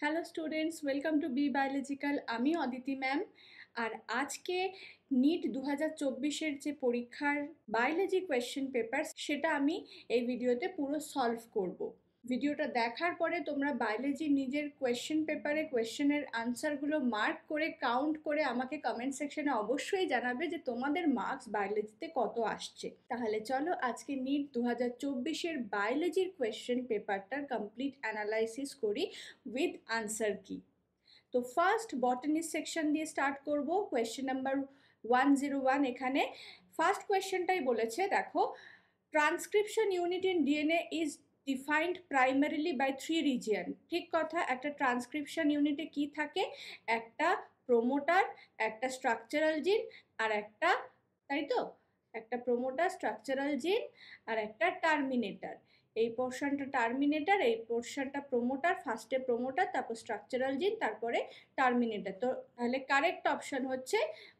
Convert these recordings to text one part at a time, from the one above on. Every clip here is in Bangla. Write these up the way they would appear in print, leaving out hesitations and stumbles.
Hello students, welcome to be biological. আমি অদিতি ম্যাম। আর আজকে নিট 2024-এর যে পরীক্ষার বায়োলজি কোয়েশ্চেন পেপার সেটা আমি এই ভিডিওতে পুরো সলভ করব। ভিডিওটা দেখার পরে তোমরা বায়োলজি নিজের কোয়েশ্চেন পেপারে কোয়েশ্চেনের আনসারগুলো মার্ক করে কাউন্ট করে আমাকে কমেন্ট সেকশনে অবশ্যই জানাবে যে তোমাদের মার্কস বায়োলজিতে কত আসছে। তাহলে চলো আজকে নিট 2024-এর বায়োলজির কোয়েশ্চেন পেপারটার কমপ্লিট অ্যানালাইসিস করি উইথ আনসার কি। তো ফার্স্ট বটানি সেকশন দিয়ে স্টার্ট করব। Question number 101। এখানে ফার্স্ট কোয়েশ্চেনটাই বলেছে, দেখো, transcription unit in DNA is defined primarily by 3 region. ঠিক কথা। একটা ট্রান্সক্রিপশন ইউনিটে কি থাকে? একটা প্রোমোটার, একটা স্ট্রাকচারাল জিন আর একটা, তাই তো, একটা প্রোমোটার, স্ট্রাকচারাল জিন আর একটা টার্মিনেটার। এই পোর্শনটা টার্মিনেটার, এই পোর্শনটা প্রোমোটার। ফার্স্টে প্রোমোটার, তারপর স্ট্রাকচারাল জিন, তারপরে টার্মিনেটার। তো তাহলে কারেক্ট অপশন হচ্ছে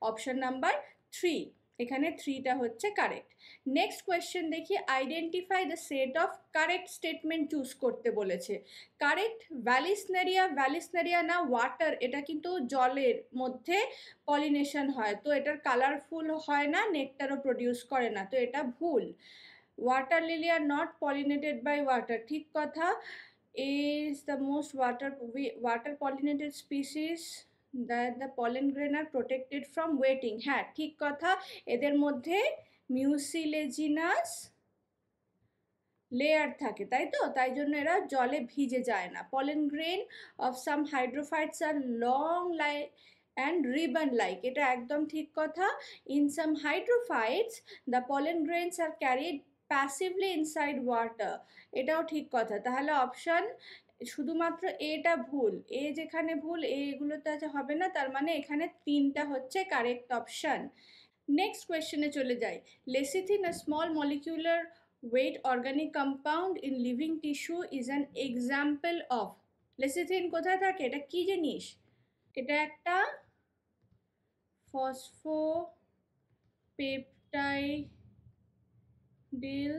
অপশন নাম্বার 3। এখানে 3টা হচ্ছে কারেক্ট। নেক্সট কোয়েশ্চেন দেখি, identify the set of correct statement choose করতে বলেছে। কারেক্ট ভ্যালিসনেরিয়া, ভ্যালিসনেরিয়া না ওয়াটার, এটা কিন্তু জলের মধ্যে পলিনেশন হয়, তো এটার কালারফুল হয় না, নেকটারও প্রডিউস করে না, তো এটা ভুল। Water lily are not pollinated by water, ঠিক কথা। is the most water pollinated species that the pollen grain are protected from wetting. হ্যাঁ, ঠিক কথা। এদের মধ্যে মিউসিলেজিনাস লেয়ার থাকে, তাই তো, তাই জন্য এরা জলে ভিজে যায় না। pollen grain of some hydrophytes are long like and ribbon like, এটা একদম ঠিক কথা। in some hydrophytes the pollen grains are carried passively inside water, এটাও ঠিক কথা। তাহলে অপশন শুধুমাত্র এটা ভুল, এ যেখানে ভুল এগুলোতে আছে হবে না, তার মানে এখানে 3টা হচ্ছে কারেক্ট অপশন। নেক্সট কোয়েশ্চেনে চলে যাই। Lecithin, a small molecular weight organic compound in living tissue, is an example of। Lecithin কোথায় থাকে? এটা কি জিনিস? এটা একটা ফসফোপেপটাইডিল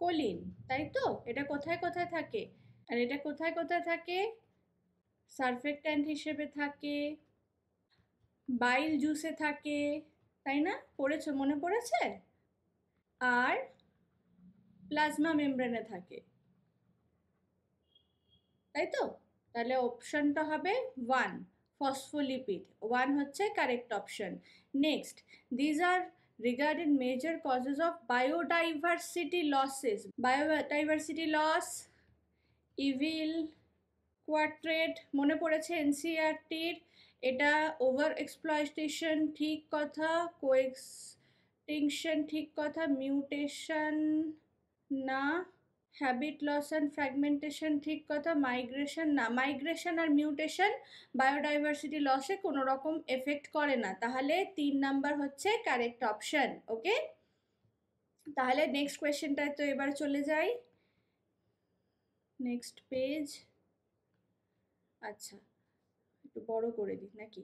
কোলিন, তাই তো। এটা কোথায় কোথায় থাকে? আর এটা কোথায় কোথায় থাকে? সারফেক্ট্যান্ট হিসেবে থাকে, বাইল জুসে থাকে, তাই না? পড়েছো, মনে পড়েছে? আর প্লাজমা মেমব্রেনে থাকে, তাই তো। তাহলে অপশনটা হবে 1, ফসফোলিপিড। 1 হচ্ছে correct option. Next, these are regarded major causes of biodiversity losses. Biodiversity loss, evil quartet, মনে পড়েছে এনসিআরটির। এটা ওভার এক্সপ্লয়টেশন, ঠিক কথা। কোএক্সটিংশন, ঠিক কথা। মিউটেশন না। হ্যাবিট লস অ্যান্ড ফ্র্যাগমেন্টেশন, ঠিক কথা। মাইগ্রেশন না, মাইগ্রেশন আর মিউটেশন বায়োডাইভার্সিটি লসে কোনো রকম এফেক্ট করে না, তাহলে 3 নাম্বার হচ্ছে কারেক্ট অপশন। ওকে, তাহলে নেক্সট কোয়েশ্চেনটায় তো এবার চলে যাই। Next page. আচ্ছা, একটু বড় করে দিই নাকি?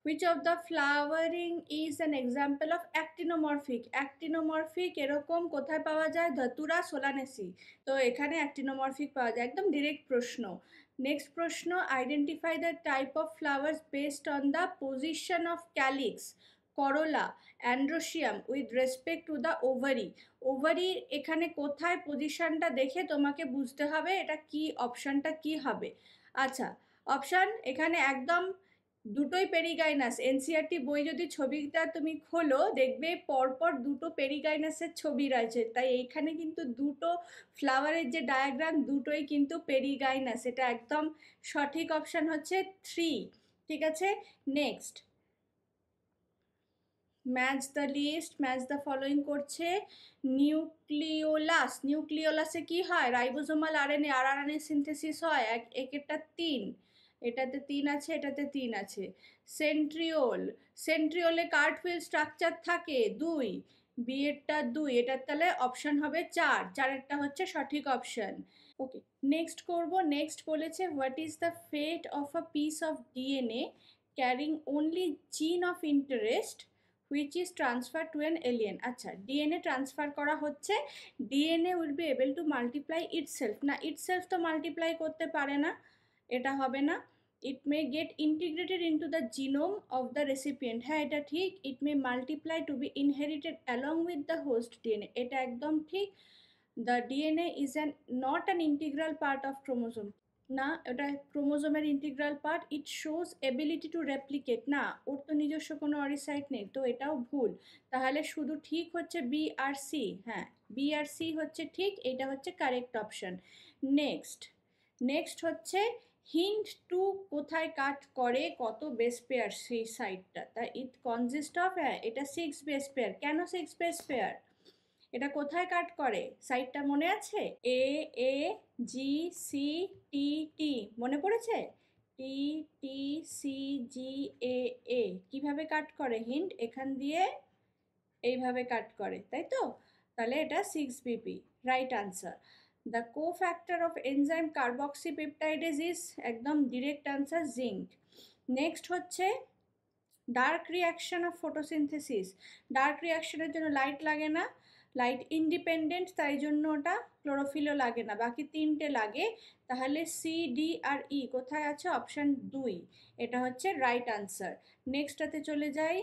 Which of the flowering is an example of actinomorphic? Actinomorphic এরকম কোথায় পাওয়া যায়? ধতুরা, সোলানেসি। তো এখানে actinomorphic পাওয়া যায়, একদম ডিরেক্ট প্রশ্ন। নেক্সট প্রশ্ন, identify the type of flowers based on the position of calyx, corolla, androecium with respect to the ovary. ওভারির এখানে কোথায় পজিশনটা দেখে তোমাকে বুঝতে হবে এটা কি, অপশনটা কি হবে। আচ্ছা, অপশন এখানে একদম দুটোই পেরিগাইনাস। এনসিআরটি বই যদি ছবিটা তুমি খোলো দেখবে পরপর দুটো পেরিগাইনাসের ছবি রয়েছে, তাই এইখানে কিন্তু দুটো ফ্লাওয়ারের যে ডায়াগ্রাম দুটোই কিন্তু পেরিগাইনাস, এটা একদম সঠিক অপশন হচ্ছে 3। ঠিক আছে, next, match the list, match the following করছে। নিউক্লিওলাস, নিউক্লিওলাসে কি হয়? রাইবোজোমাল আরএনএ, আরআরএনএ সিনথেসিস হয়। একেরটা 3, এটাতে 3 আছে, এটাতে 3 আছে। সেন্ট্রিওল, সেন্ট্রিওলে কার্টহুইল স্ট্রাকচার থাকে 2, বিয়েরটা 2, এটার তাহলে অপশন হবে 4, 4এরটা হচ্ছে সঠিক অপশন। ওকে, নেক্সট করব। নেক্সট বলেছে, what is the fate of a piece of DNA carrying only gene of interest which is transferred to an alien. আচ্ছা, ডিএনএ ট্রান্সফার করা হচ্ছে, DNA will be able to multiply itself. না, ইটসেলফ তো মাল্টিপ্লাই করতে পারে না, এটা হবে না। It may get integrated into the genome of the recipient. হ্যাঁ, এটা ঠিক। It may multiply to B inherited along with the host DNA, এটা একদম ঠিক। The DNA is not an integral part of chromosome. না, ওটা ক্রোমোজোমের integral part. It shows ability to replicate. না, ওর তো নিজস্ব কোনো অরিসাইট নেই, তো এটাও ভুল। তাহলে শুধু ঠিক হচ্ছে বি আর সি। হ্যাঁ, বি আর সি হচ্ছে ঠিক, এটা হচ্ছে কারেক্ট অপশন। নেক্সট হচ্ছে হিন্ট টু কোথায় কাট করে, কত বেস পেয়ার সেই সাইডটা। তা ইট কনজিস্ট অফ, হ্যাঁ এটা 6 বেস পেয়ার। কেন 6 বেস পেয়ার? এটা কোথায় কাট করে সাইডটা মনে আছে? এ এ জি সি টি টি, মনে পড়েছে? টি টি সি জি এ এ। কিভাবে কাট করে? হিন্ট, এখান দিয়ে এইভাবে কাট করে, তাই তো? তাহলে এটা 6 BP, right answer. The cofactor of enzyme carboxypeptidase is, একদম ডিরেক্ট আনসার, জিঙ্ক। নেক্সট হচ্ছে dark reaction of photosynthesis. Dark রিয়াকশনের জন্য লাইট লাগে না, লাইট ইন্ডিপেন্ডেন্ট, তাই জন্য ওটা ক্লোরোফিলও লাগে না, বাকি তিনটে লাগে। তাহলে সি ডি আর ই কোথায় আছে? অপশান 2, এটা হচ্ছে রাইট আনসার। নেক্সটটাতে চলে যাই।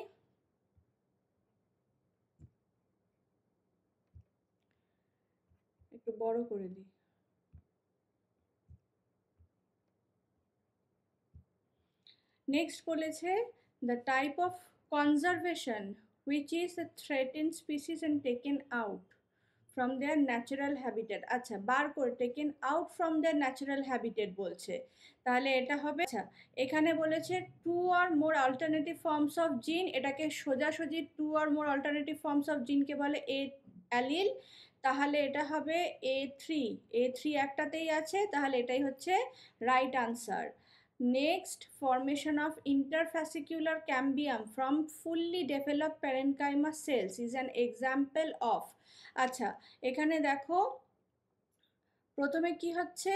একটু বড় করে দিই। নেক্সট বলেছে the type of conservation which is the threatened species and taken out from their natural habitat. আচ্ছা, বার করে taken out from their natural habitat বলছে, তাহলে এটা হবে। আচ্ছা, এখানে বলেছে two or more alternative forms of gene, এটাকে সোজাসুজি two or more alternative forms of জিনকে বলে এ অ্যালিল, তাহলে এটা হবে A3 একটাতেই আছে, তাহলে এটাই হচ্ছে right answer. Next, formation of interfascicular cambium from fully developed parenchyma cells is an example of. আচ্ছা, এখানে দেখো প্রথমে কি হচ্ছে,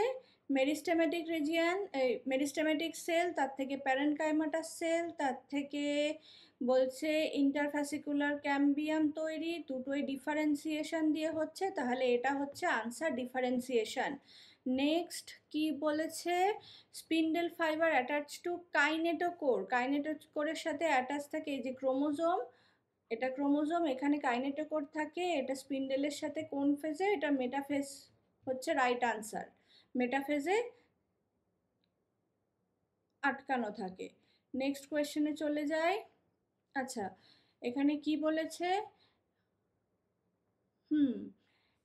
মেরিস্টেমেটিক রিজিয়ান, মেরিস্টেমেটিক সেল, তার থেকে প্যারেনকাইমাটাস সেল, তার থেকে বলছে ইন্টারফ্যাসিকুলার ক্যাম্বিয়াম তৈরি, দুটোই ডিফারেন্সিয়েশন দিয়ে হচ্ছে, তাহলে এটা হচ্ছে আনসার, ডিফারেন্সিয়েশন। নেক্সট কি বলেছে, spindle fiber attach to kinetochore, কাইনেটোকোরের সাথে অ্যাটাচ থাকে এই যে ক্রোমোজোম, এটা ক্রোমোজোম, এখানে কাইনেটোকোর থাকে, এটা স্পিন্ডেলের সাথে কোন ফেজে? এটা মেটাফেজ হচ্ছে রাইট আনসার, মেটাফেজে আটকানো থাকে। নেক্সট কোয়েশ্চেনে চলে যাই। আচ্ছা, এখানে কি বলেছে,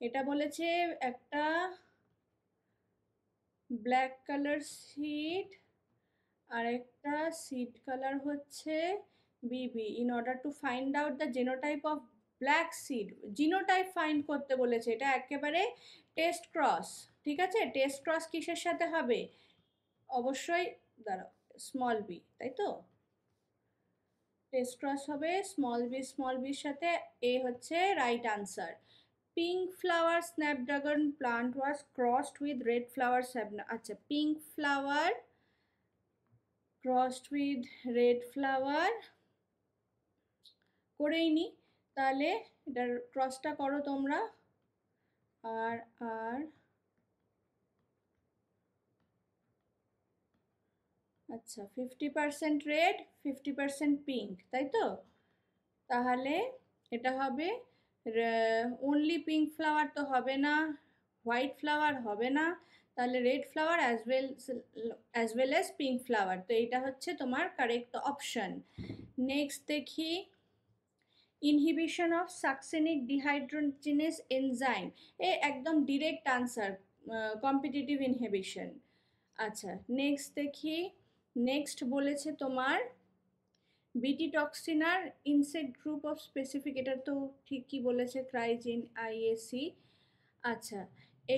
এটা বলেছে একটা ব্ল্যাক কালার সিড আর একটা সিড কালার হচ্ছে বিবি। In order to find out the genotype of black seed, genotype find করতে বলেছে, এটা একেবারে টেস্ট ক্রস। ঠিক আছে, টেস্ট ক্রস কিসের সাথে হবে? অবশ্যই, দাঁড়াও, স্মল বি, তাই তো? টেস্ট ক্রস হবে স্মল বির সাথে, এ হচ্ছে right answer. Pink flower snapdragon plant was crossed with red flower স্যাবনা। আচ্ছা, pink flower crossed with red flower করেই নি, তাহলে এটার ক্রসটা করো তোমরা। আর আর আচ্ছা, 50% রেড 50% পিঙ্ক, তাই তো? তাহলে এটা হবে অনলি পিঙ্ক ফ্লাওয়ার তো হবে না, হোয়াইট ফ্লাওয়ার হবে না, তাহলে red flower as well as pink flower, তো এইটা হচ্ছে তোমার কারেক্ট অপশন। নেক্সট দেখি, inhibition of succinic dehydrogenase enzyme, এ একদম ডিরেক্ট আনসার, কম্পিটিটিভ ইনহিবিশন। আচ্ছা, নেক্সট দেখি। নেক্সট বলেছে তোমার BT toxin are insect group of specific, এটা তো ঠিকই বলেছে, ক্রাইজিন আইএসি। আচ্ছা,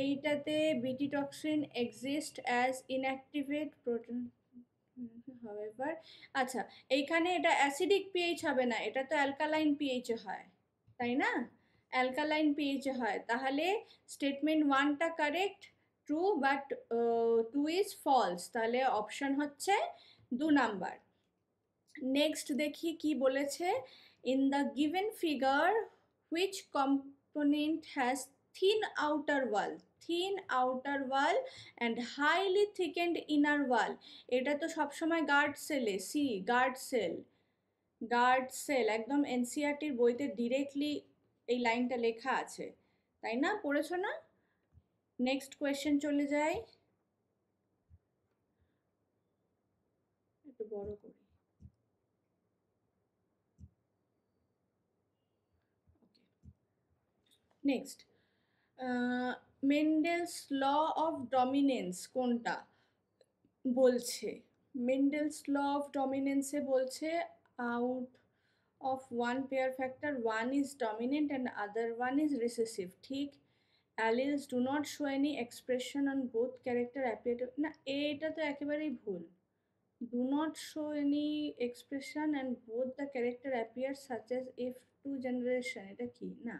এইটাতে BT toxin exist as inactivate protein however. আচ্ছা, এইখানে এটা অ্যাসিডিক পিএইচ হবে না, এটা তো অ্যালকালাইন পিএইচে হয়, তাই না? অ্যালকালাইন পিএইচে হয়, তাহলে স্টেটমেন্ট 1টা correct, true, but 2 is false, তাহলে অপশন হচ্ছে 2 নাম্বার। নেক্সট দেখি কি বলেছে, In the given figure, which component has thin outer wall, and highly thickened inner wall? এটা তো সবসময় গার্ড সেলে, সি গার্ড সেল, একদম এনসিআরটির বইতে ডিরেক্টলি এই লাইনটা লেখা আছে, তাই না? পড়েছো না? নেক্সট কোয়েশ্চেন চলে যাই, একটু বড় করি। Next, Mendel's law of dominance কোনটা বলছে? মেন্ডেলস ল অফ ডমিনেন্সে বলছে out of one pair factor, one is dominant and other one is recessive, ঠিক? Alleles do not show any expression on both character appear to, না এটা তো একেবারেই ভুল। Do not show any expression and both the character appear such as if two generation, এটা কি? না,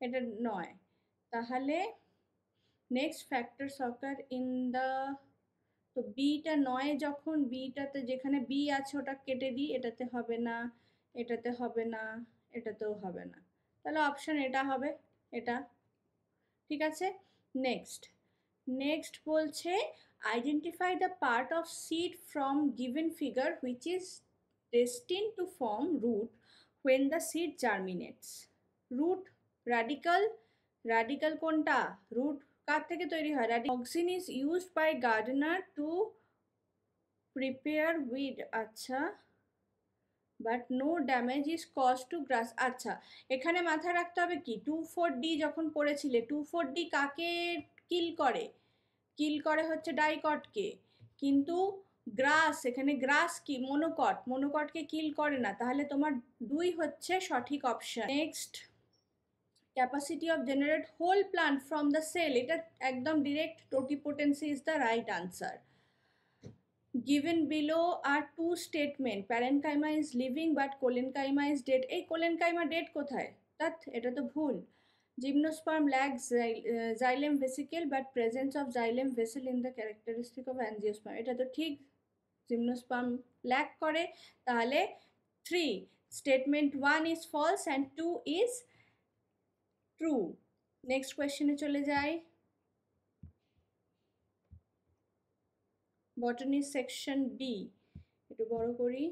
এটা নয়। তাহলে next factors occur in the, তো বিটা নয়, যখন বিটাতে যেখানে বি আছে ওটা কেটে দিই, এটাতে হবে না, এটাতে হবে না, এটাতেও হবে না, তাহলে অপশন এটা হবে, এটা ঠিক আছে। নেক্সট বলছে identify the part of seed from given figure which is destined to form root when the seed germinates. Root, radical কোনটা? রুট কার থেকে তৈরি হয়? Auxin is used by gardener to prepare weed, আচ্ছা, but no damage is cause to grass. আচ্ছা, এখানে মাথায় রাখতে হবে কি, 2,4-D যখন পড়েছিলে, 2,4-D কাকে কিল করে হচ্ছে ডাইকটকে, কিন্তু গ্রাস, এখানে গ্রাস কি মনোকটকে কিল করে না, তাহলে তোমার 2 হচ্ছে সঠিক অপশন। Next, capacity of generate whole plant from the cell, এটা একদম direct, totipotency is the right answer. Given below are two statements, parenchyma is living but collenchyma is dead. এই collenchyma dead কোথায়? এটা তো ভুল। Gymnosperm lacks xylem vesicle but presence of xylem vessel in the characteristic of angiosperm, এটা তো ঠিক, জিমনোস্পার্ম ল্যাক করে, তাহলে 3 statement 1 is false and 2 is true. Next কোয়েশ্চেনে চলে যাই, বটানি সেকশন বি, একটু বড় করি।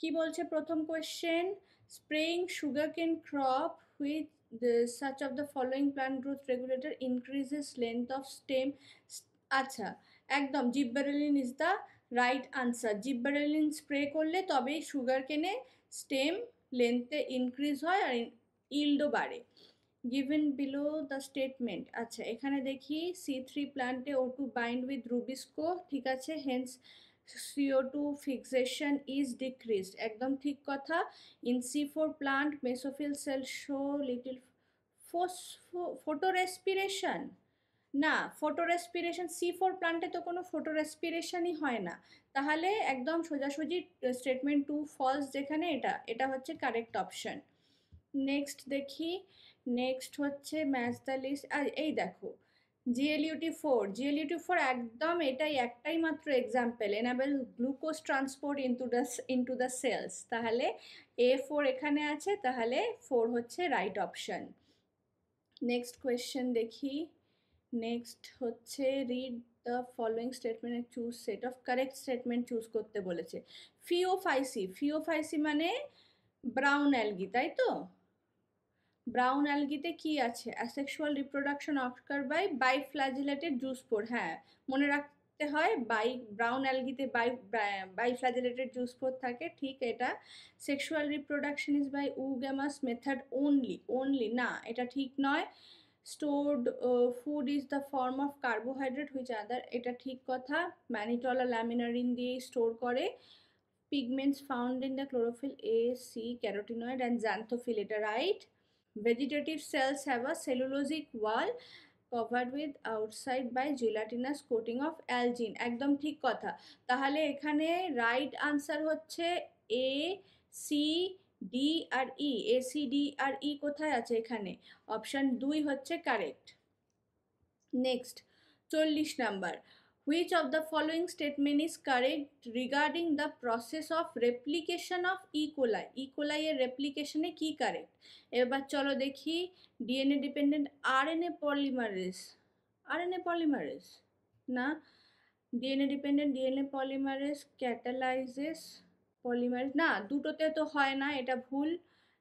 কি বলছে প্রথম question? Spraying sugarcane crop with such of the following plant growth regulator increases length of stem. আচ্ছা, একদম gibberellin is the right answer. Gibberellin spray করলে তবেই সুগারকেনে স্টেম লেন্থে ইনক্রিজ হয় আর ইল্ডও বাড়ে। Given below the statement, আচ্ছা এখানে দেখি C3 প্লান্টে O2 bind with rubisco, ঠিক আছে, hence CO2 fixation is decreased, একদম ঠিক কথা। In C4 plant mesophyll cell show little photorespiration, না ফটোরেসপিরেশন C4 প্লান্টে তো কোনো ফটোরেসপিরেশনই হয় না, তাহলে একদম সোজাসুজি স্টেটমেন্ট 2 ফলস, যেখানে এটা হচ্ছে কারেক্ট অপশন। নেক্সট দেখি, নেক্সট হচ্ছে ম্যাচ দ্য লিস্ট। আর এই দেখো GLUT4 একদম এটাই একটাই মাত্র example, enable glucose transport into the cells, তাহলে A4 এখানে আছে, তাহলে 4 হচ্ছে রাইট অপশন। নেক্সট কোয়েশ্চেন দেখি, নেক্সট হচ্ছে read the following statement choose set of correct statement choose করতে বলেছে। ফিওফাইসি মানে ব্রাউন অ্যালগি, তাই তো? ব্রাউন অ্যালগিতে কি আছে? Asexual reproduction ochre by বাইফ্ল্যাজেলেটেড zoospore, হ্যাঁ মনে রাখতে হয়, ব্রাউন অ্যালগিতে বাইফ্ল্যাজেলেটেড জুসপোর থাকে, ঠিক এটা। Sexual reproduction is by oogamous method only, না এটা ঠিক নয়। Stored food is the form of carbohydrate which other, এটা ঠিক কথা, ম্যানিটলা ল্যামিনারিন দিয়েই স্টোর করে। Pigments found in the chlorophyll A, C, carotenoid and xanthophyll, এটা right. Vegetative cells have a cellulosic wall covered with outside by gelatinous coating of algin, একদম ঠিক কথা। তাহলে এখানে রাইট আনসার হচ্ছে A, C, D আর E। A, C, D আর E কোথায় আছে? এখানে অপশন 2 হচ্ছে correct. Next 40 number, Which of the following statement is correct regarding the process of replication of E. coli? E. coli এর replication এ কি correct? এবার চলো দেখি DNA dependent RNA polymerase. RNA polymerase না, DNA dependent DNA polymerase catalyzes polymerase না, দুটোতে তো হয় না, এটা ভুল।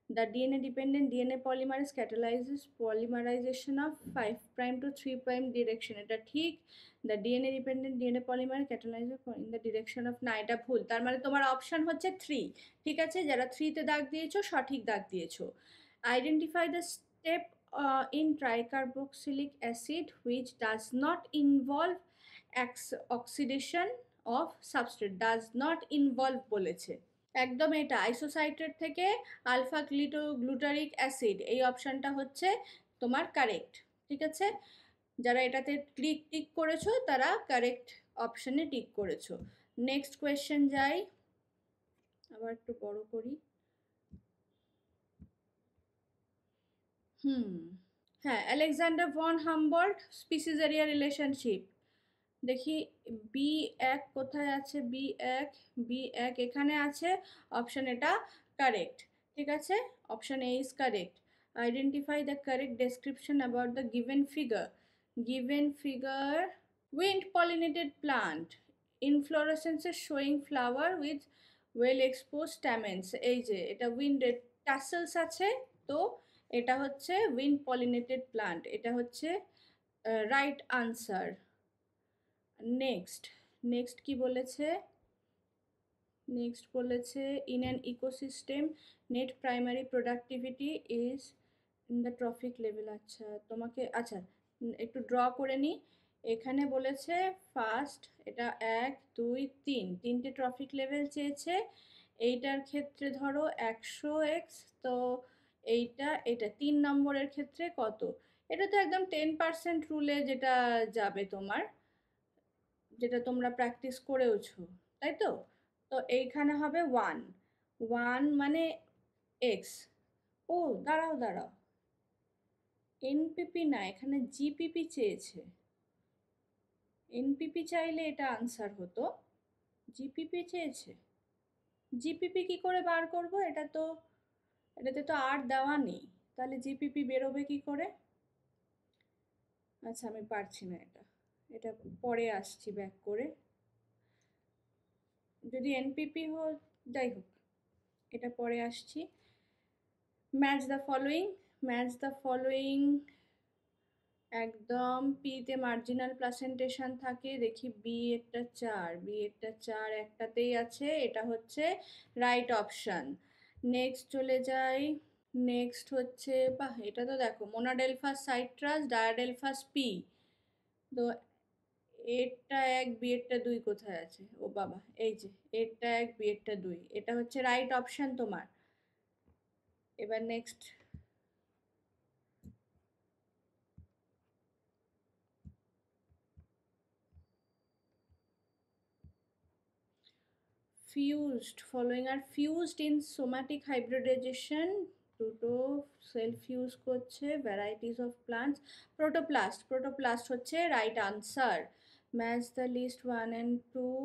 The DNA dependent DNA polymerase catalyzes polymerization of 5' to 3' direction, এটা ঠিক। The DNA dependent DNA polymerase catalyzes in the direction of, না এটা ভুল। তার মানে তোমার অপশন হচ্ছে 3। ঠিক আছে, যারা 3 তে দাগ দিয়েছো সঠিক দাগ দিয়েছো। Identify the step in tricarboxylic acid which does not involve oxidation of substrate, does not involve বলেছে। একদম এটা আইসোসাইট্রেট থেকে আলফা গ্লুটারিক অ্যাসিড, এই অপশনটা হচ্ছে তোমার কারেক্ট। ঠিক আছে, যারা এটাতে টিক করেছো তারা কারেক্ট অপশনে টিক করেছো। নেক্সট কোয়েশ্চেন যাই, আবার একটু বড় করি। হ্যাঁ, Alexander von Humboldt species area relationship দেখি। B1 কোথায় আছে? B1 এখানে আছে, অপশন এটা কারেক্ট। ঠিক আছে, option A is correct. Identify the correct description about the given figure wind pollinated plant inflorescences showing flower with well exposed stamens, এই যে এটা উইন্ড টাসেলস আছে, তো এটা হচ্ছে wind pollinated plant, এটা হচ্ছে রাইট আনসার। নেক্সট কি বলেছে? নেক্সট বলেছে in an ecosystem net primary productivity is in the trophic level. আচ্ছা তোমাকে, আচ্ছা একটু ড্র করে নিই। এখানে বলেছে ফার্স্ট, এটা 1 2 3 তিনটে ট্রফিক লেভেল চেয়েছে। এইটার ক্ষেত্রে ধরো 100x, তো এটা 3 নম্বরের ক্ষেত্রে কত? এটা তো একদম 10% রুলে যেটা যাবে তোমার, যেটা তোমরা প্র্যাকটিস করেওছো, তাই তো? তো এইখানে হবে 1 মানে এক্স। ও দাঁড়াও, এনপিপি না, এখানে জিপিপি চেয়েছে। এনপিপি চাইলে এটা আনসার হতো, জিপিপি চেয়েছে। জিপিপি কি করে বার করব? এটাতে তো আর দেওয়া নেই, তাহলে জিপিপি বেরোবে কি করে? আচ্ছা আমি পারছি না, এটা পরে আসছি ব্যাক করে। যদি এনপিপি হোক, যাই হোক, এটা পরে আসছি। ম্যাচ দ্য ফলোয়িং একদম পিতে মার্জিনাল প্লাসেন্টেশন থাকে, দেখি বি একটা 4 একটাতেই আছে, এটা হচ্ছে রাইট অপশন। নেক্সট চলে যাই। নেক্সট হচ্ছে, বাহ এটা তো দেখো মোনাডেলফাস সাইট্রাস ডায়াডেলফাস পি, তো এরটা 1 বি এরটা 2 কোথায় আছে? ও বাবা, এই যে এরটা 1 বি এরটা 2, এটা হচ্ছে রাইট অপশন তোমার। এবার next, fused, following are fused in somatic hybridization, দুটো সেল ফিউজ করছে, ভ্যারাইটিস অফ প্লান্টস। প্রোটোপ্লাস্ট হচ্ছে right answer. Match the list 1 and 2।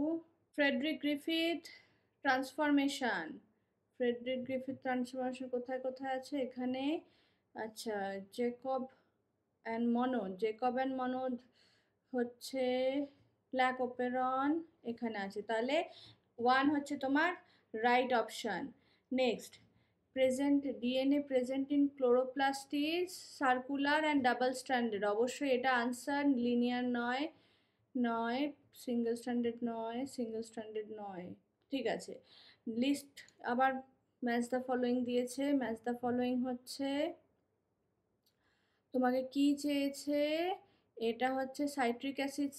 Frederick Griffith transformation, কোথায় কোথায় আছে এখানে? আচ্ছা, জেকব অ্যান্ড মনোদ হচ্ছে ল্যাকোপেরন, এখানে আছে, তাহলে 1 হচ্ছে তোমার right option. Next, DNA present in chloroplast is circular and double standard, অবশ্যই এটা আনসার, লিনিয়ার নয়, সিঙ্গেল স্ট্যান্ডার্ড নয়। ঠিক আছে, লিস্ট আবার ম্যাচ দ্য ফলোয়িং দিয়েছে। ম্যাচ দ্য ফলোয়িং হচ্ছে, তোমাকে কি চেয়েছে? এটা হচ্ছে সাইট্রিক অ্যাসিড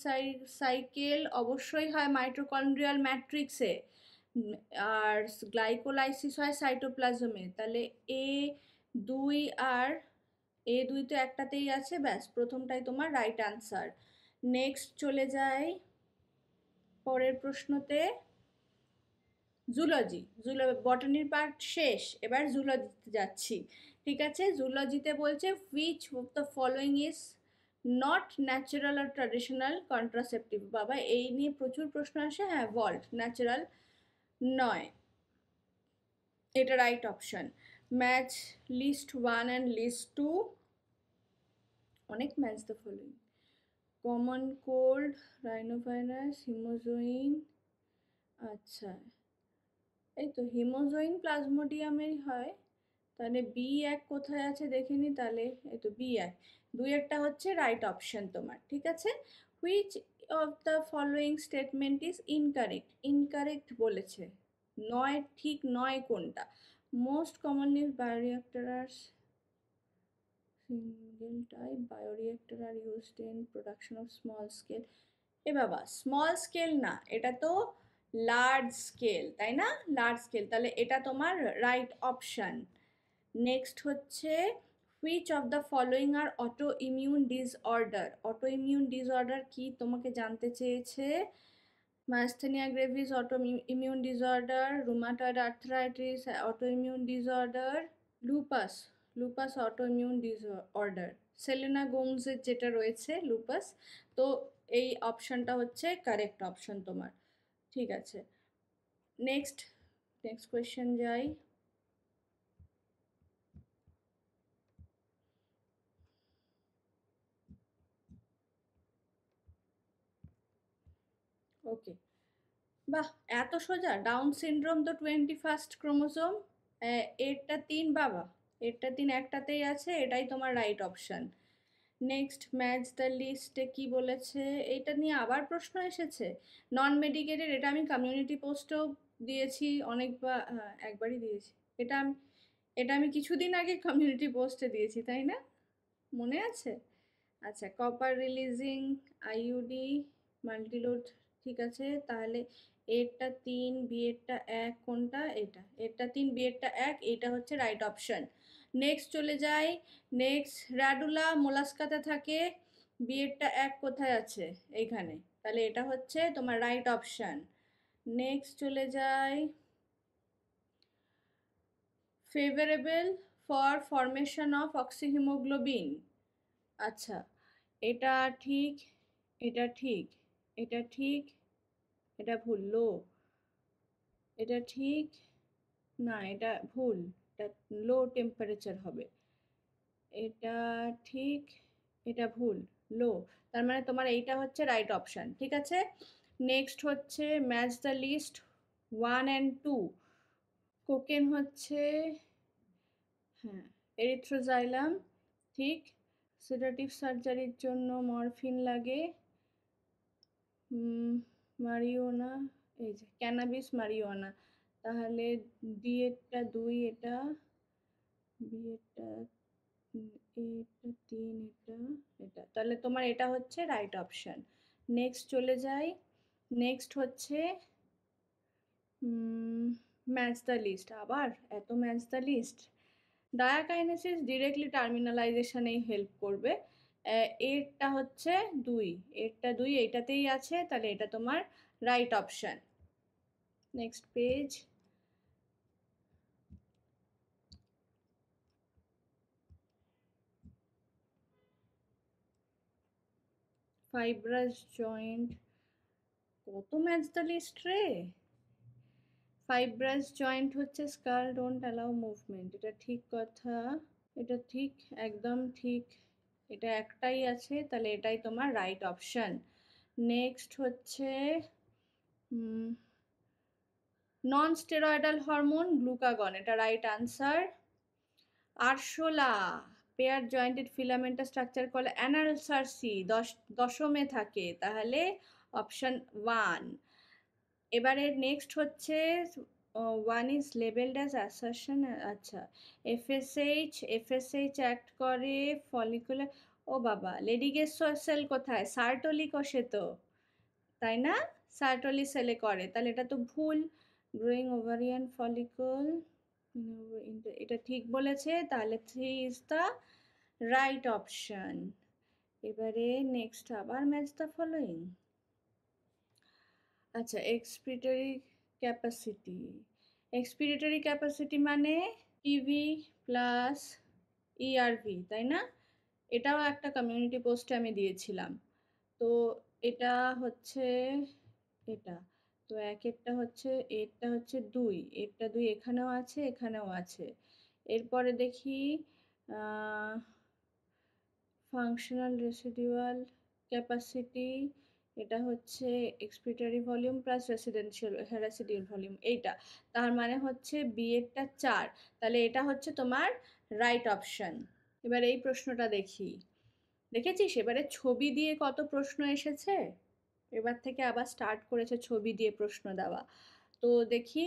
সাইকেল অবশ্যই হয় মাইটোকন্ড্রিয়াল ম্যাট্রিক্সে, আর গ্লাইকোলাইসিস হয় সাইটোপ্লাজমে, তাহলে A2 আর A2 তো একটাতেই আছে, ব্যাস প্রথমটাই তোমার রাইট আনসার। নেক্সট চলে যাই পরের প্রশ্নতে। জুলজি বটানির পার্ট শেষ, এবার জুলজিতে যাচ্ছি। ঠিক আছে, জুলজিতে বলছে which of the following is not natural or traditional contraceptive. বাবা এই নিয়ে প্রচুর প্রশ্ন আসে। হ্যাঁ, ভল্ট ন্যাচারাল নয়, এটা right option. Match list 1 and list 2, অনেক match the following: common cold, rhinovirus, hemozoin. আচ্ছা, এই তো হিমোজোইন প্লাজমোডিয়ামেরই হয়। তাহলে B1 কোথায় আছে দেখে নি, তাহলে এই তো B1, 2-এরটা হচ্ছে রাইট অপশন তোমার। ঠিক আছে। Which of the following statement is incorrect? Incorrect বলেছে, নয়, ঠিক নয় কোনটা? Most commonly bioreactor R single type bioreactor are used in production of small scale. এ বাবা, স্মল স্কেল না, এটা তো লার্জ স্কেল, তাই না? লার্জ স্কেল, তাহলে এটা তোমার রাইট অপশন। নেক্সট হচ্ছে which of the following are auto immune disorder? Auto immune disorder কি তোমাকে জানতে চেয়েছে। Myasthenia gravis auto immune disorder, rheumatoid arthritis auto immune disorder, lupus, lupus auto immune disorder, Selena গোমসের যেটা রয়েছে লুপাস। তো এই অপশনটা হচ্ছে কারেক্ট অপশন তোমার। ঠিক আছে, নেক্সট নেক্সট কোয়েশ্চেন যাই। ওকে, বাহ, এত সোজা! ডাউন সিনড্রোম তো 21st ক্রোমোসোম, এরটা 3 বাবা, এরটা 3 একটাতেই আছে, এটাই তোমার right option. Next match the লিস্টে কি বলেছে? এটা নিয়ে আবার প্রশ্ন এসেছে। নন মেডিকেটেড, এটা আমি কমিউনিটি পোস্টেও দিয়েছি অনেকবার, একবারই দিয়েছি এটা। এটা আমি কিছুদিন আগে কমিউনিটি পোস্টে দিয়েছি, তাই না? মনে আছে? আচ্ছা, কপার রিলিজিং আইইউডি মাল্টিলোড। ঠিক আছে, তাহলে এরটা 3, বিয়েরটা 1 কোনটা? এটা, এরটা 3, বিয়েরটা 1, এটা হচ্ছে রাইট অপশন। নেক্সট চলে যাই। নেক্সট র্যাডুলা মোলাস্কাতে থাকে, বিয়েরটা 1 কোথায় আছে? এইখানে, তাহলে এটা হচ্ছে তোমার রাইট অপশন। নেক্সট চলে যাই। Favourable for formation of oxyhaemoglobin. আচ্ছা, এটা ঠিক, এটা ঠিক, এটা ঠিক, এটা ভুল। লো, এটা ঠিক না, এটা ভুল, এটা লো টেম্পারেচার হবে। এটা ঠিক, এটা ভুল, লো। তার মানে তোমার এইটা হচ্ছে রাইট অপশন। ঠিক আছে, নেক্সট হচ্ছে match the list 1 and 2। Cocaine হচ্ছে, হ্যাঁ, এরিথ্রোজাইলাম, ঠিক। সেডেটিভ সার্জারির জন্য মরফিন লাগে। মারিওনা, এই যে ক্যানাবিস মারিওয়ানা। তাহলে ডি এরটা 2, এটা বি এরটা, এটা 3, এটা, এটা, তাহলে তোমার এটা হচ্ছে রাইট অপশন। নেক্সট চলে যাই। নেক্সট হচ্ছে ম্যাচ দ্য লিস্ট। আবার এত match the list. Diakinesis directly টার্মিনালাইজেশনেই হেল্প করবে। এরটা হচ্ছে 2, এরটা 2, এইটাতেই আছে, তাহলে এটা তোমার right option. Next page. Fibrous joint, কত ম্যাচ দ্য লিস্ট রে। ফাইব্রাস জয়েন্ট হচ্ছে স্কাল ডোন্ট অ্যালাউ মুভমেন্ট, এটা ঠিক কথা, এটা ঠিক, একদম ঠিক। এটা একটাই আছে, তাহলে এটাই তোমার রাইট অপশন। নেক্সট হচ্ছে নন স্টেরয়েডাল হরমোন গ্লুকাগন, এটা রাইট আনসার। আরশোলা, পেয়ার জয়েন্টেড ফিলামেন্টাস স্ট্রাকচার কলে অ্যানালসারসি, দশমে থাকে, তাহলে অপশন 1। এবারে নেক্সট হচ্ছে 1 ইজ লেবেলড অ্যাজ অ্যাসারশন। আচ্ছা, এফএসএইচ অ্যাক্ট করে ফলিকুলার, ও বাবা, লেডিগেজ সেল কোথায়? সার্টোলি কোষে তো, তাই না? সার্টোলি সেলে করে, তাহলে এটা তো ভুল। গ্রোয়িং ওভারিয়ান ফলিকল, এটা ঠিক বলেছে, তাহলে 3 ইজ দ্য রাইট অপশন। এবারে নেক্সট আবার ম্যাচ দ্য ফলোয়িং। আচ্ছা, এক্সপিরেটরি ক্যাপাসিটি, এক্সপিরেটরি ক্যাপাসিটি মানে পিভি প্লাস ইআরভি, তাই না? এটাও একটা কমিউনিটি পোস্টে আমি দিয়েছিলাম। তো এটা হচ্ছে এটা। তো একেরটা হচ্ছে, এরটা হচ্ছে ২, এরটা ২ এখানেও আছে, এখানেও আছে। এরপরে দেখি ফাংশনাল রেসিডুয়াল ক্যাপাসিটি, এটা হচ্ছে expiratory volume plus residual volume, এইটা। তার মানে হচ্ছে বি এরটা ৪, তাহলে এটা হচ্ছে তোমার রাইট অপশন। এবার এই প্রশ্নটা দেখি, দেখেছিস এবারে ছবি দিয়ে কত প্রশ্ন এসেছে, এবার থেকে আবার স্টার্ট করেছে ছবি দিয়ে প্রশ্ন দেওয়া। তো দেখি,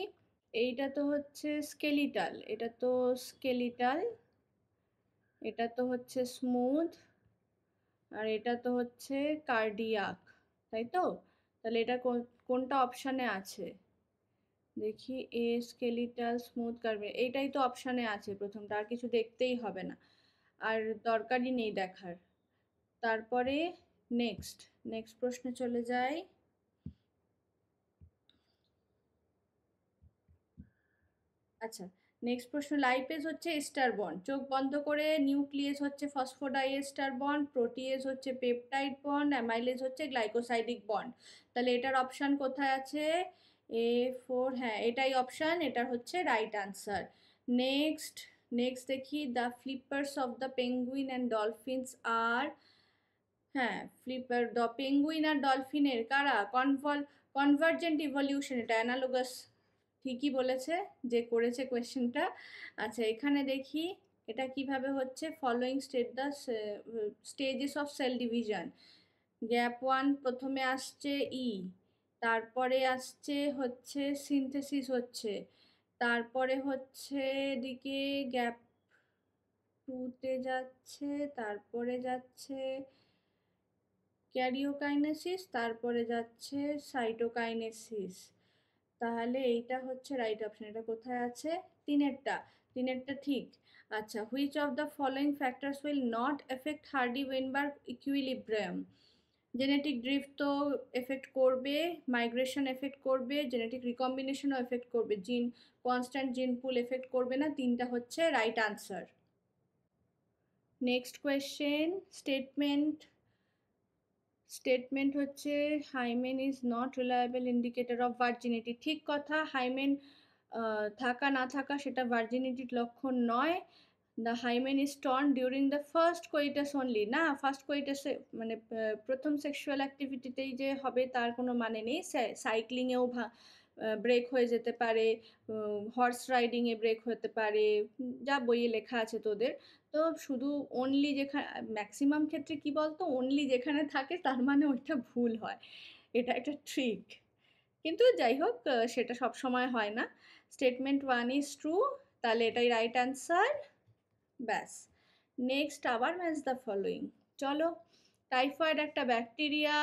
এইটা তো হচ্ছে স্কেলিটাল, এটা তো স্কেলিটাল, এটা তো হচ্ছে স্মুথ, আর এটা তো হচ্ছে কার্ডিয়াক, তাই তো? তাহলে এটা কোনটা অপশানে আছে দেখি, এ স্কেলিটাল স্মুথ কার্ডিয়াক, এইটাই তো অপশানে আছে প্রথমটা, আর কিছু দেখতেই হবে না, আর দরকারই নেই দেখার। তারপরে নেক্সট নেক্সট প্রশ্নে চলে যাই। আচ্ছা, নেক্সট প্রশ্ন, লাইপেজ হচ্ছে এস্টার বন্ড, চোখ বন্ধ করে, নিউক্লিয়াস হচ্ছে ফসফোডাইএস্টার বন্ড, প্রোটিয়েজ হচ্ছে পেপটাইড বন্ড, অ্যামাইলেজ হচ্ছে গ্লাইকোসাইডিক বন্ড। তাহলে এটার অপশান কোথায় আছে? A4, হ্যাঁ এটাই অপশান, এটার হচ্ছে রাইট আনসার। নেক্সট নেক্সট দেখি, the flippers of the penguin and dolphins are, হ্যাঁ ফ্লিপার দ্য পেঙ্গুইন আর ডলফিনের কারা কনভার্জেন্ট ইভলিউশন, এটা অ্যানালোগাস, ঠিকই বলেছে যে করেছে কোয়েশ্চেনটা। আচ্ছা এখানে দেখি এটা কিভাবে হচ্ছে, following stages of cell division, gap 1 প্রথমে আসছে ই, তারপরে আসছে হচ্ছে সিনথেসিস হচ্ছে, তারপরে হচ্ছে এদিকে গ্যাপ 2তে যাচ্ছে, তারপরে যাচ্ছে ক্যারিওকাইনেসিস, তারপরে যাচ্ছে সাইটোকাইনেসিস। তাহলে এইটা হচ্ছে রাইট অপশন, এটা কোথায় আছে? তিনেরটা, তিনেরটা ঠিক। আচ্ছা, which of the following factors will not affect Hardy Weinberg equilibrium, genetic drift তো এফেক্ট করবে, মাইগ্রেশন এফেক্ট করবে, জেনেটিক রিকম্বিনেশনও এফেক্ট করবে, জিন কনস্ট্যান্ট জিন পুল এফেক্ট করবে না, তিনটা হচ্ছে right answer. Next question, statement statement হচ্ছে hymen is not reliable indicator of virginity, ঠিক কথা, হাইমেন থাকা না থাকা সেটা ভার্জিনিটির লক্ষণ নয়। The hymen is torn during the first coitus only, না ফার্স্ট কোইটাসে মানে প্রথম সেক্সুয়াল অ্যাক্টিভিটিতেই যে হবে তার কোনো মানে নেই, সাইক্লিংয়েও ব্রেক হয়ে যেতে পারে, হর্স রাইডিংয়ে ব্রেক হতে পারে, যা বইয়ে লেখা আছে তোদের। তো শুধু অনলি যেখানে, ম্যাক্সিমাম ক্ষেত্রে কি বলতো, অনলি যেখানে থাকে তার মানে ওইটা ভুল হয়, এটা একটা ট্রিক, কিন্তু যাই হোক সেটা সব সময় হয় না। স্টেটমেন্ট 1 ইজ ট্রু, তাহলে এটাই রাইট অ্যান্সার, ব্যাস। নেক্সট আবার ম্যাচ দ্য ফলোয়িং, চলো, টাইফয়েড একটা ব্যাকটেরিয়া,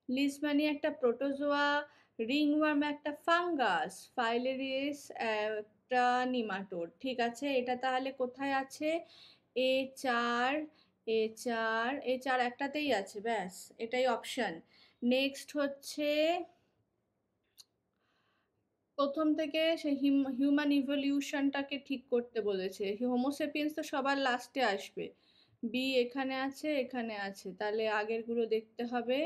লিজমানি একটা প্রোটোজোয়া, রিংওয়ার্ম একটা ফাঙ্গাস, ফাইলেরিয়াস একটা নিমাটোড, ঠিক আছে, এটা তাহলে কোথায় আছে? A4, A4 একটাতেই আছে, ব্যাস এটাই অপশন। নেক্সট হচ্ছে প্রথম থেকে সে হিউম্যান ইভলিউশনটাকে ঠিক করতে বলেছে, হোমোসেপিয়েন্স তো সবার লাস্টে আসবে, বি এখানে আছে এখানে আছে, তাহলে আগেরগুলো দেখতে হবে।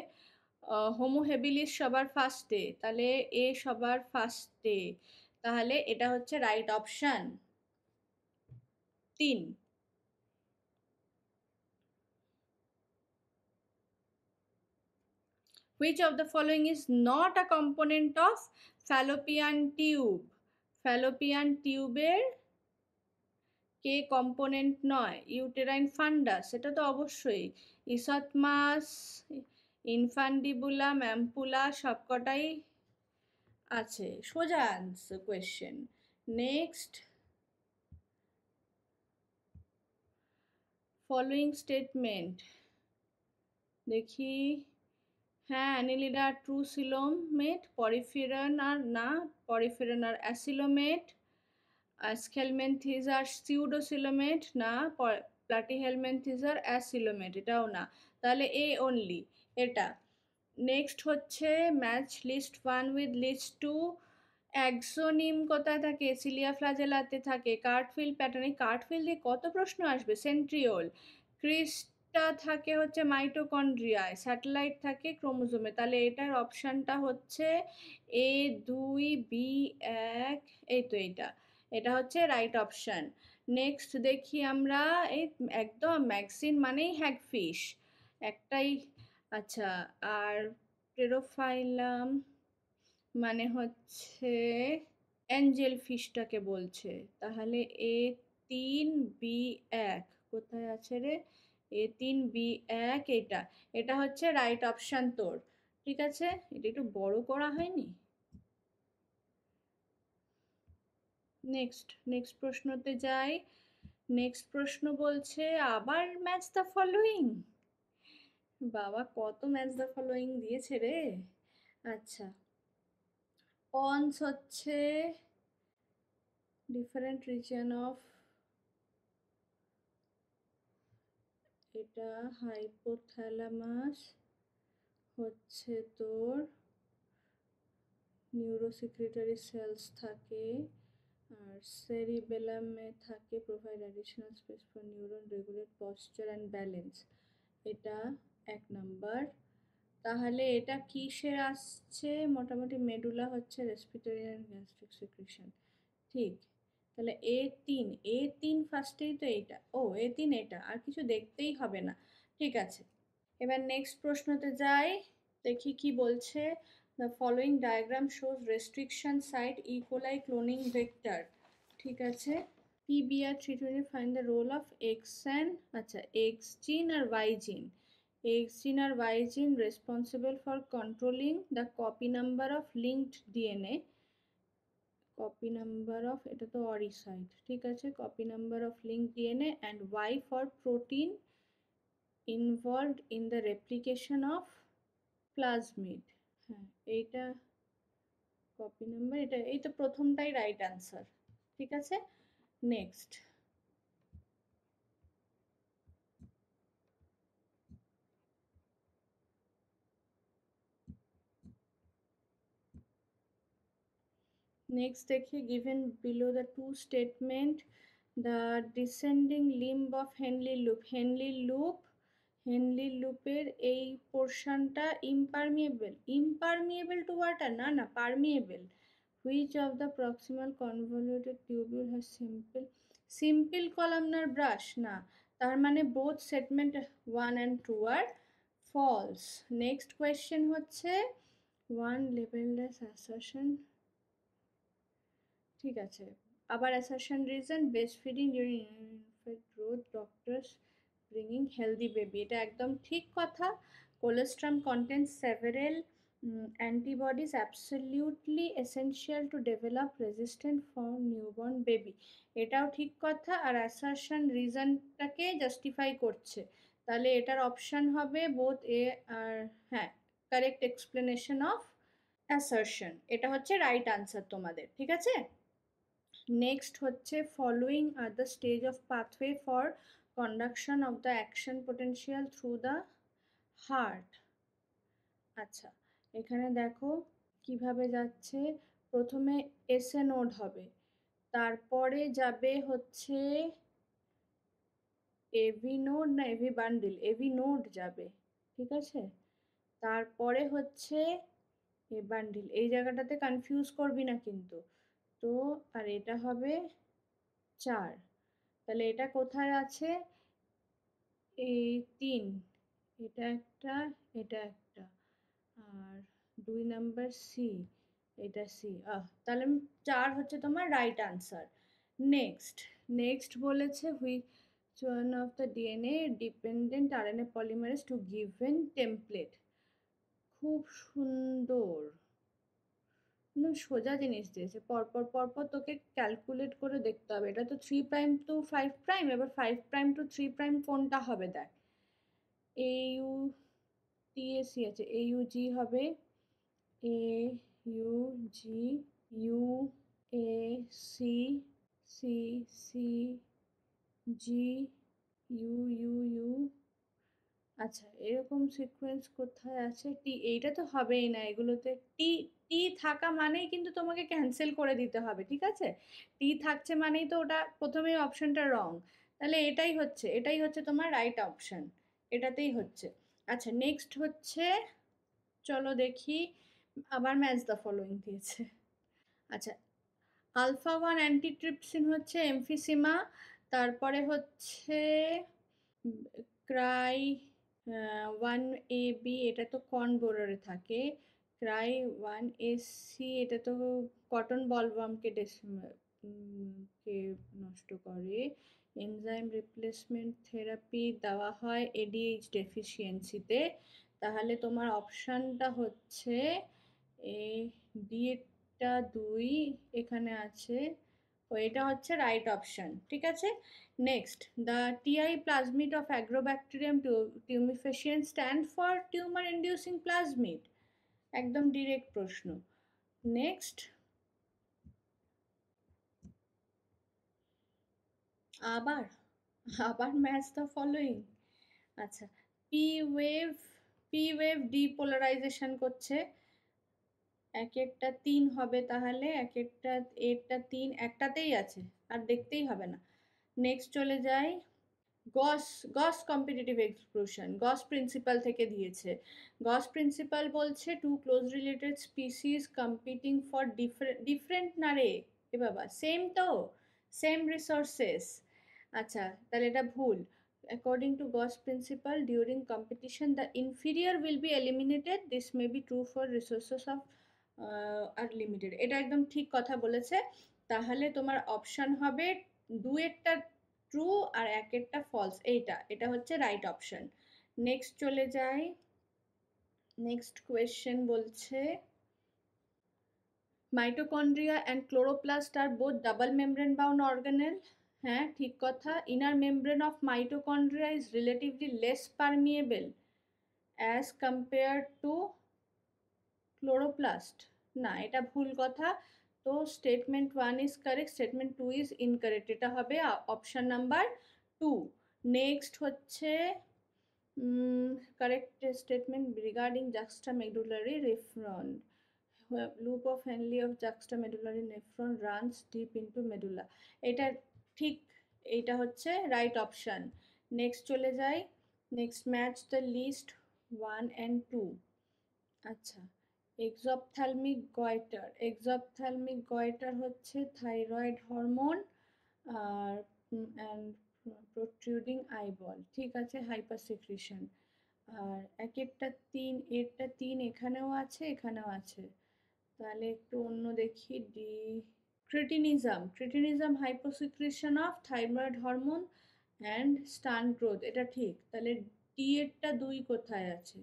হোমো হেবিলিস সবার ফার্স্টে, তাহলে এ সবার ফার্স্টে, তাহলে এটা হচ্ছে right option 3। Which of the following is not a component of fallopian tube? fallopian টিউবের কে কম্পোনেন্ট নয়? ইউটেরাইন ফান্ডাস, এটা তো অবশ্যই, ইসথমাস, ইনফান্ডিবুলাম, অ্যাম্পুলা, সবকটাই আছে, সোজা answer question. Next, following statement দেখি, হ্যাঁ অ্যানিলিডা ট্রু সিলোমেট, পরিফেরন আর না, পরিফেরন আর অ্যাসিলোমেট, স্কেলমেন্থিজার সিউডোসিলোমেট না, প্লাটিহেলমেন্থিজার অ্যাসিলোমেট, এটাও না, তাহলে এ অনলি এটা। নেক্সট হচ্ছে ম্যাচ লিস্ট 1 উইথ লিস্ট 2, অ্যাক্সোনিম কোথায় থাকে? সিলিয়া ফ্লাজেলাতে থাকে, কার্টফিল প্যাটার্ন, এই কার্টফিল দিয়ে কত প্রশ্ন আসবে, সেন্ট্রিওল, ক্রিস্টা থাকে হচ্ছে মাইটোকন্ড্রিয়ায়, স্যাটেলাইট থাকে ক্রোমোজোমে। তাহলে এটার অপশানটা হচ্ছে A2B1, এই তো এইটা, এটা হচ্ছে রাইট অপশান। নেক্সট দেখি আমরা, এই একদম ম্যাক্সিন মানেই হ্যাগফিশ, একটাই। আচ্ছা, আর টেরোফাইলাম মানে হচ্ছে অ্যাঞ্জেল ফিশটাকে বলছে। তাহলে A3B1 কোথায় আছে রে? A3B1, এটা এটা হচ্ছে রাইট অপশান তোর। ঠিক আছে, এটা একটু বড় করা হয়নি? নেক্সট প্রশ্নতে যাই। নেক্সট প্রশ্ন বলছে আবার ম্যাচ দ্য ফলোয়িং। বাবা, কত ম্যাচ দ্য ফলোয়িং দিয়েছে রে। আচ্ছা, পন্স হচ্ছে ডিফারেন্ট রিজন অফ, এটা হাইপোথ্যালামাস হচ্ছে তোর নিউরোসিক্রেটরি সেলস থাকে, আর সেরিবেলামে থাকে provide additional space for neuron regulate posture and balance, এটা 1 নাম্বার। তাহলে এটা কিসের আসছে? মোটামুটি মেডুলা হচ্ছে রেসপিরেটরি অ্যান্ড গ্যাস্ট্রিক সিক্রেশন। ঠিক, তাহলে A3 ফার্স্টেই তো এইটা, A3 এটা, আর কিছু দেখতেই হবে না। ঠিক আছে, এবার নেক্সট প্রশ্নতে যাই, দেখি কি বলছে। The following diagram shows restriction site E coli cloning vector. ঠিক আছে, PBR 320 find the role of X and, আচ্ছা, X gene R Y gene, X gene R Y gene responsible for controlling the copy number of linked DNA, copy number of, এটা তো ORI site, ঠিক আছে, copy number of linked DNA, and Y for protein involved in the replication of plasmid. হ্যাঁ, এইটা কপি নাম্বার, এটা এই তো প্রথমটাই রাইট অ্যান্সার। ঠিক আছে, নেক্সট। নেক্সট দেখি, given below the two statement the descending limb of Henle লুপের এই পোর্শনটা ইম্পারমিয়েবল টু ওয়াটার, না permeable. Which of the proximal convoluted tubule has simple columnar brush, না, তার মানে both statement 1 and 2 are false. Next question হচ্ছে ওয়ান লেভেললেস অ্যাসারশন, ঠিক আছে, আবার assertion reason breast feeding during growth doctors bringing healthy baby, এটা একদম ঠিক কথা। Colostrum contents several antibodies absolutely essential to develop resistant for newborn baby, এটাও ঠিক কথা। আর অ্যাসারশন রিজনটাকে জাস্টিফাই করছে, তাহলে এটার অপশান হবে বোথ এ আর, হ্যাঁ, কারেক্ট এক্সপ্লেনেশন অফ অ্যাসারশন, এটা হচ্ছে রাইট আনসার তোমাদের। ঠিক আছে, নেক্সট হচ্ছে following are the stage of pathway for conduction of the action potential through the heart. আচ্ছা, এখানে দেখো কিভাবে যাচ্ছে। প্রথমে এসএ নোড হবে, তারপরে যাবে হচ্ছে এভি নোড, না এভি বান্ডিল, এভি নোড যাবে, ঠিক আছে, তারপরে হচ্ছে এ বান্ডিল, এই জায়গাটাতে কনফিউজ করবি না কিন্তু। তো আর এটা হবে 4, তাহলে এটা কোথায় আছে? এই 3, এটা একটা, এটা একটা, আর 2 নাম্বার সি, এটা সি, তাহলে 4 হচ্ছে তোমার রাইট আনসার। নেক্সট বলেছে which one of the DNA dependent RNA polymerase two given template. খুব সুন্দর, একদম সোজা জিনিস দিয়েছে, পরপর তোকে ক্যালকুলেট করে দেখতে হবে। এটা তো 3' টু 5', এবার 5' টু 3' কোনটা হবে দেখ। AU TAC আছে, AUG হবে, AUG, UAC, CCG, UUU। আচ্ছা, এরকম সিকোয়েন্স কোথায় আছে? টি, এইটা তো হবেই না, এগুলোতে টি, টি থাকা মানেই কিন্তু তোমাকে ক্যান্সেল করে দিতে হবে, ঠিক আছে, টি থাকছে মানেই তো ওটা প্রথমেই অপশনটা রং। তাহলে এটাই হচ্ছে তোমার রাইট অপশন, এটাতেই হচ্ছে। আচ্ছা নেক্সট হচ্ছে, চলো দেখি, আবার ম্যাচ দ্য ফলোইং দিয়েছে। আচ্ছা, আলফা ওয়ান অ্যান্টিট্রিপসিন হচ্ছে এমফিসিমা, তারপরে হচ্ছে ক্রাই ওয়ান এ বি, এটা তো কর্ন বোরারে থাকে। ক্রাই ওয়ান এস সি, এটা তো কটন বলওয়ার্মকে কে নষ্ট করে। এনজাইম রিপ্লেসমেন্ট থেরাপি দেওয়া হয় এডিএইচ ডেফিসিয়েন্সিতে। তাহলে তোমার অপশানটা হচ্ছে এ, ডি এরটা 2 এখানে আছে, তো এটা হচ্ছে রাইট অপশন, ঠিক আছে। Next, the Ti plasmid of Agrobacterium tumefaciens stand for tumour inducing plasmid, একদম ডিরেক্ট প্রশ্ন। নেক্সট, আবার আবার ম্যাচ দ্য ফলোইং। আচ্ছা, P wave, P wave depolarization করছে, এক একটা 3 হবে, তাহলে এক একটা এরটা 3 একটাতেই আছে, আর দেখতেই হবে না। নেক্সট চলে যাই, Gause Gause competitive exclusion, Gause principle থেকে দিয়েছে। গস প্রিন্সিপাল বলছে two close related species competing for different different না রে, এ বাবা সেম তো, সেম রিসোর্সেস। আচ্ছা তাহলে এটা ভুল। According to Gause principle during competition the inferior will be eliminated, this may be true for resources of are limited, এটা একদম ঠিক কথা বলেছে। তাহলে তোমার অপশান হবে দুয়েরটা ট্রু আর একেরটা ফলস, এটা হচ্ছে রাইট অপশন। নেক্সট চলে যাই, নেক্সট কোয়েশ্চেন বলছে mitochondria and chloroplast are both double membrane bound organelle. হ্যাঁ ঠিক কথা, inner membrane of mitochondria is relatively less permeable as compare to chloroplast, না এটা ভুল কথা। তো statement 1 is correct, statement 2 is incorrect, এটা হবে অপশন নাম্বার 2। নেক্সট হচ্ছে correct statement regarding juxtamedullary nephron, loop of Henle of juxtamedullary nephron runs deep into medulla, এটা ঠিক, এইটা হচ্ছে রাইট অপশন। নেক্সট চলে যাই, next match the list 1 and 2। আচ্ছা, এক্সোপথ্যালমিক গয়টার, এক্সোপথ্যালমিক গয়টার হচ্ছে থাইরয়েড হরমোন আর অ্যান্ড প্রোট্রুডিং আইবল, ঠিক আছে, হাইপার সিক্রিশন। আর একেরটা 3, এরটা 3 এখানেও আছে এখানেও আছে, তাহলে একটু অন্য দেখি, D cretinism, cretinism hyposecretion of thyroid hormone and stunt growth, এটা ঠিক। তাহলে ডি এরটা 2 কোথায় আছে,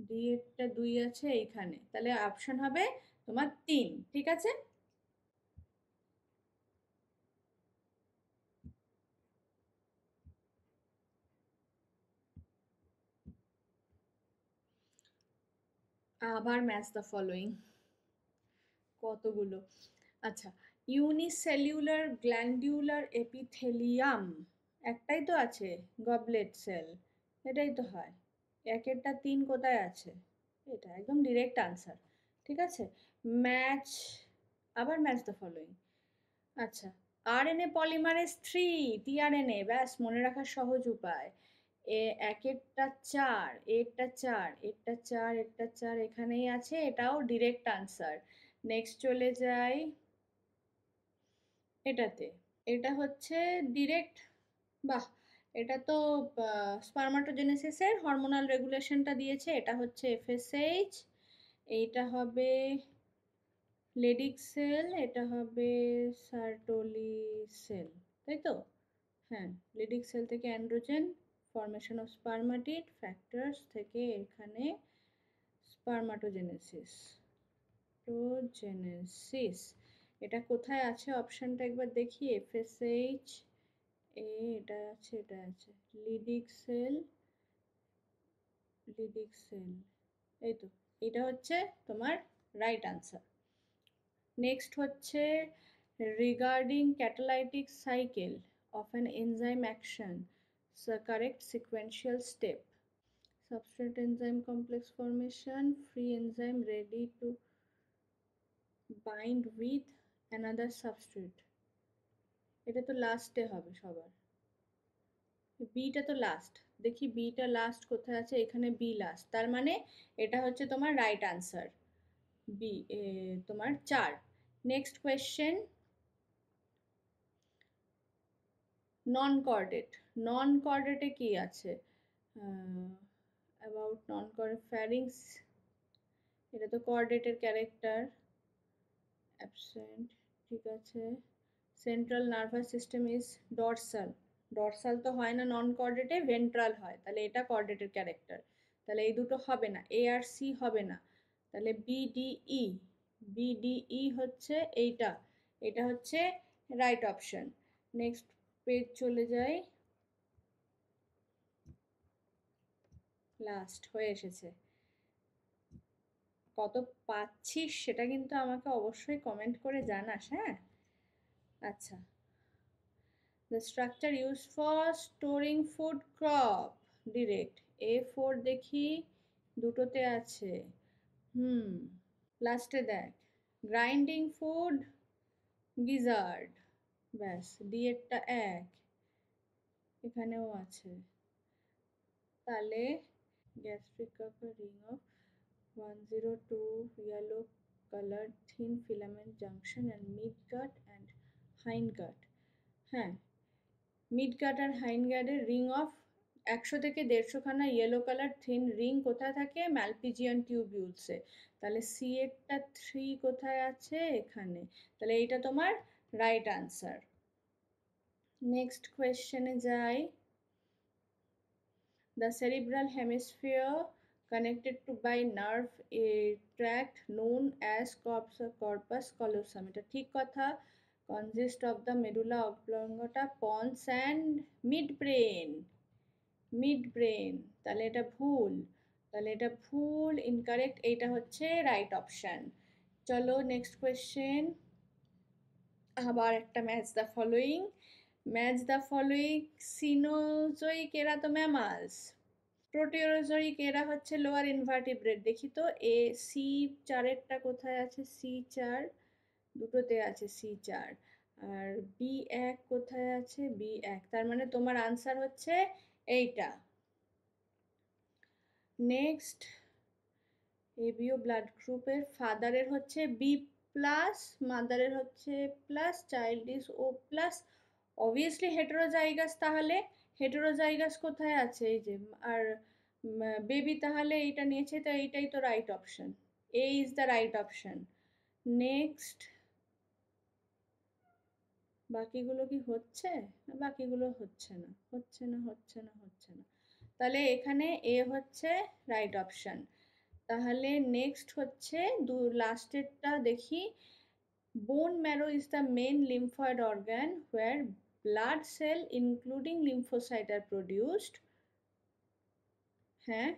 ডি এরটা 2 আছে এইখানে, তাহলে অপশন হবে তোমার 3, ঠিক আছে। আবার ম্যাচ দ্য ফলোইং, কতগুলো। আচ্ছা, ইউনিসেলুলার গ্ল্যান্ডিউলার এপিথেলিয়াম, একটাই তো আছে, গবলেট সেল, এটাই তো হয়। একেরটা 3 কোথায় আছে, এটা একদম ডিরেক্ট আনসার, ঠিক আছে। ম্যাচ, আবার ম্যাচ দ্য ফলোইং। আচ্ছা, আরএনএ পলিমারেজ 3 টিআরএনএ, ব্যাস মনে রাখার সহজ উপায়। একেরটা 4, এরটা 4, এরটা 4, এরটা 4 এখানেই আছে, এটাও ডিরেক্ট আনসার। নেক্সট চলে যাই এটাতে, এটা হচ্ছে ডিরেক্ট, বাহ, এটা তো স্পারমাটোজেনেসিসের হরমোনাল রেগুলেশনটা দিয়েছে, এটা হচ্ছে এফএসএইচ, এইটা হবে লেডিক সেল, এটা হবে সার্টোলি সেল, তাই তো। হ্যাঁ, লিডিক সেল থেকে অ্যান্ড্রোজেন ফর্মেশন অফ স্পারমাটিড ফ্যাক্টরস থেকে এখানে স্পারমাটোজেনেসিস, প্রোজেনেসিস, এটা কোথায় আছে অপশনটা একবার দেখি, এফএসএইচ এ, এটা আছে এটা আছে, লিডিক সেল, লিডিক সেল, এই তো, এটা হচ্ছে তোমার রাইট আনসার। নেক্সট হচ্ছে regarding catalytic cycle of an enzyme action, correct sequential step, substrate enzyme complex formation, free enzyme ready to bind with another substrate, এটা তো লাস্টে হবে সবার, বিটা তো লাস্ট, দেখি বিটা লাস্ট কোথায় আছে, এখানে বি লাস্ট, তার মানে এটা হচ্ছে তোমার রাইট আনসার বি, তোমার 4। নেক্সট কোয়েশ্চেন, নন কর্ডেট। নন কর্ডেটে কি আছে? অ্যাবাউট নন কর্ডেট, ফ্যারিংস, এটা তো কর্ডেটের ক্যারেক্টার, অ্যাবসেন্ট, ঠিক আছে। Central nervous system is dorsal, dorsal তো হয় না নন কর্ডেটে, ভেন্ট্রাল হয়, তাহলে এটা কর্ডেটের ক্যারেক্টার, তাহলে এই দুটো হবে না, এ আর সি হবে না, তাহলে বিডিই, বিডিই হচ্ছে এইটা, এটা হচ্ছে রাইট অপশন। নেক্সট পেজ চলে যাই, লাস্ট হয়ে এসেছে। কত পাচ্ছিস সেটা কিন্তু আমাকে অবশ্যই কমেন্ট করে জানাস, হ্যাঁ। আচ্ছা, the structure used for storing food crop, direct A4 দেখি দুটোতে আছে, লাস্টে দেখ গ্রাইন্ডিং ফুড গিজার্ড, ব্যাস ডি এরটা এক, এখানেও আছে, তাহলে গ্যাস্ট্রিক কাপের ring of 102 yellow colored thin filament junction and midgut and hindgut, হ্যাঁ মিডগার্ড আর হাইন্ডগার্ডের রিং অফ 100 থেকে 150 খানা ইয়েলো কালার থিন রিং কোথায় থাকে? ম্যালপিজিয়ান টিউবিউলসে, তাহলে সি এরটা 3 কোথায় আছে? এখানে, তাহলে এইটা তোমার রাইট আনসার। নেক্সট কোয়েশ্চেনে যাই, the cerebral hemisphere connected to by nerve a tract known as corpus callosum, এটা ঠিক কথা, consist of the medulla oblongata, pons and midbrain, midbrain, তাহলে এটা ভুল, তাহলে এটা ভুল, ইনকারেক্ট, এইটা হচ্ছে রাইট অপশান। চলো নেক্সট কোয়েশ্চেন, আবার একটা match the following, match the following Cenozoic era তো ম্যামালস, প্রোটিওজোইক এরা হচ্ছে লোয়ার ইনভার্টিব্রেট, দেখি তো এ সি চারেরটা কোথায় আছে? সি চার দুটোতে আছে, সি চার, আর বি এক কোথায় আছে? বি এক, তার মানে তোমার আনসার হচ্ছে এইটা। নেক্সট, এবিও ব্লাড গ্রুপের ফাদারের হচ্ছে বি প্লাস, মাদারের হচ্ছে plus, child is O plus, obviously heterozygous, তাহলে হেটেরোজাইগাস কোথায় আছে? এই যে, আর বেবি তাহলে এইটা নিয়েছে, তো এইটাই তো right option, A is the right option. Next, বাকিগুলো কি হচ্ছে? বাকিগুলো হচ্ছে না, হচ্ছে না, হচ্ছে না, হচ্ছে না, তাহলে এখানে এ হচ্ছে রাইট অপশন। তাহলে নেক্সট হচ্ছে লাস্টেরটা দেখি, bone marrow is the main lymphoid organ where blood cell including lymphocyte are produced, হ্যাঁ,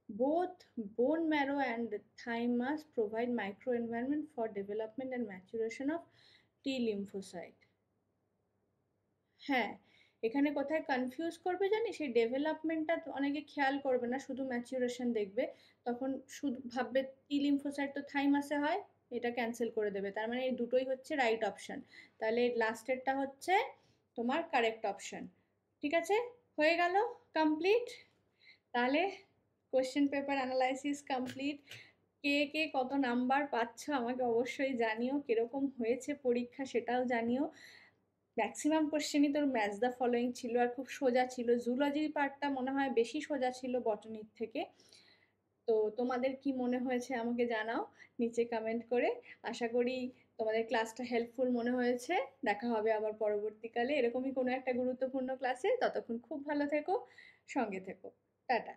both bone marrow and thymus provide microenvironment for development and maturation of T lymphocyte, হ্যাঁ, এখানে কোথায় কনফিউজ করবে জানি, সেই ডেভেলপমেন্টটা অনেকে খেয়াল করবে না, শুধু ম্যাচুরেশন দেখবে, তখন শুধু ভাববে টি লিম্ফোসাইট তো থাইমাসে হয়, এটা ক্যান্সেল করে দেবে, তার মানে এই দুটোই হচ্ছে রাইট অপশন, তাহলে লাস্টেরটা হচ্ছে তোমার কারেক্ট অপশন। ঠিক আছে, হয়ে গেল, কমপ্লিট। তাহলে কোশ্চেন পেপার অ্যানালাইসিস কমপ্লিট। কে কে কত নাম্বার পাচ্ছ আমাকে অবশ্যই জানিও, কীরকম হয়েছে পরীক্ষা সেটাও জানিও। ম্যাক্সিমাম কোশ্চেনই তোর ম্যাচ দ্য ফলোয়িং ছিল, আর খুব সোজা ছিল, জুলজির পার্টটা মনে হয় বেশি সোজা ছিল বটনির থেকে। তো তোমাদের কি মনে হয়েছে আমাকে জানাও নিচে কমেন্ট করে, আশা করি তোমাদের ক্লাসটা হেল্পফুল মনে হয়েছে। দেখা হবে আবার পরবর্তীকালে এরকমই কোনো একটা গুরুত্বপূর্ণ ক্লাসে, ততক্ষণ খুব ভালো থেকো, সঙ্গে থেকো, টাটা।